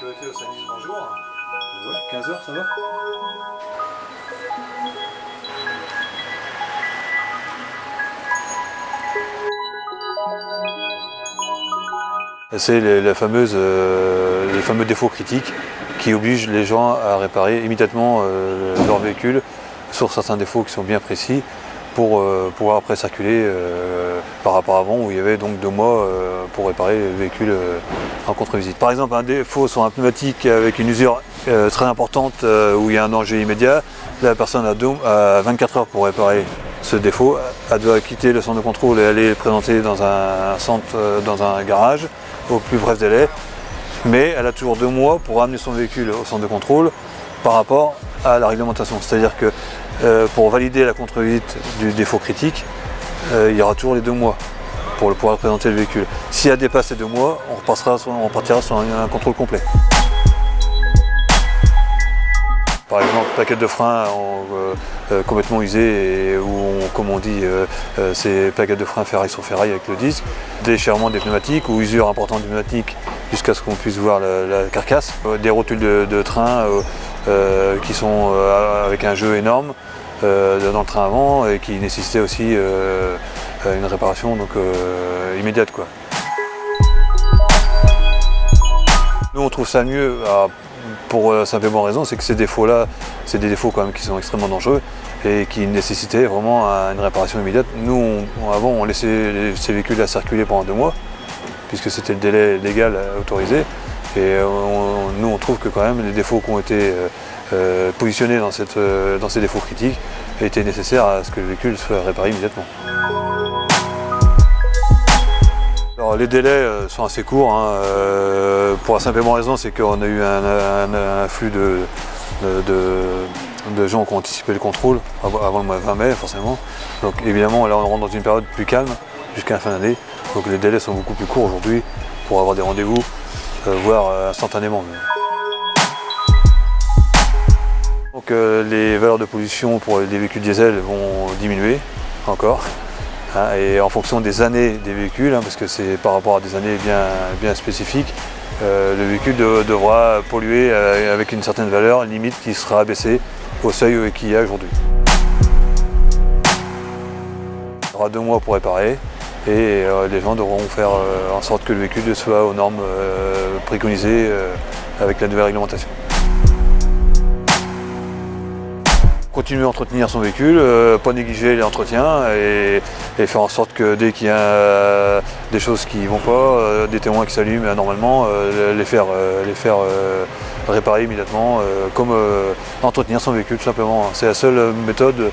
sécurité au Sanis, bonjour. Ouais, 15h, ça va? C'est les fameux défauts critiques qui obligent les gens à réparer immédiatement leur véhicule sur certains défauts qui sont bien précis pour pouvoir après circuler par rapport à avant où il y avait donc 2 mois pour réparer le véhicule en contre-visite. Par exemple, un défaut sur un pneumatique avec une usure très importante où il y a un danger immédiat, la personne a 24 heures pour réparer ce défaut. Elle doit quitter le centre de contrôle et aller le présenter dans un garage au plus bref délai, mais elle a toujours 2 mois pour ramener son véhicule au centre de contrôle par rapport à la réglementation. C'est-à-dire que pour valider la contre-visite du défaut critique, il y aura toujours les 2 mois pour pouvoir présenter le véhicule. Si elle dépasse les 2 mois, on partira sur un contrôle complet. Par exemple, plaquettes de frein complètement usées, comme on dit, c'est plaquettes de frein ferraille sur ferraille avec le disque, déchirement des pneumatiques ou usure importante du pneumatique jusqu'à ce qu'on puisse voir la carcasse, des rotules de train qui sont avec un jeu énorme dans le train avant et qui nécessitaient aussi une réparation donc, immédiate, quoi. Nous on trouve ça mieux. Pour la simple et bonne raison, c'est que ces défauts-là, c'est des défauts quand même qui sont extrêmement dangereux et qui nécessitaient vraiment une réparation immédiate. Nous, avant, on laissait ces véhicules-là circuler pendant 2 mois, puisque c'était le délai légal autorisé. Et nous, on trouve que quand même les défauts qui ont été positionnés dans ces défauts critiques étaient nécessaires à ce que le véhicule soit réparé immédiatement. Alors, les délais sont assez courts, hein, pour la simple et bonne raison, c'est qu'on a eu un afflux de gens qui ont anticipé le contrôle avant le mois de 20 mai forcément. Donc évidemment là on rentre dans une période plus calme jusqu'à la fin d'année. Donc les délais sont beaucoup plus courts aujourd'hui pour avoir des rendez-vous, voire instantanément. Donc les valeurs de pollution pour les véhicules diesel vont diminuer encore. Et en fonction des années des véhicules, parce que c'est par rapport à des années bien spécifiques, le véhicule devra polluer avec une certaine valeur limite qui sera abaissée au seuil qu'il y a aujourd'hui. Il y aura 2 mois pour réparer et les gens devront faire en sorte que le véhicule soit aux normes préconisées avec la nouvelle réglementation. Continuer à entretenir son véhicule, pas négliger l'entretien et faire en sorte que dès qu'il y a des choses qui ne vont pas, des témoins qui s'allument anormalement, les faire réparer immédiatement, comme entretenir son véhicule tout simplement. C'est la seule méthode.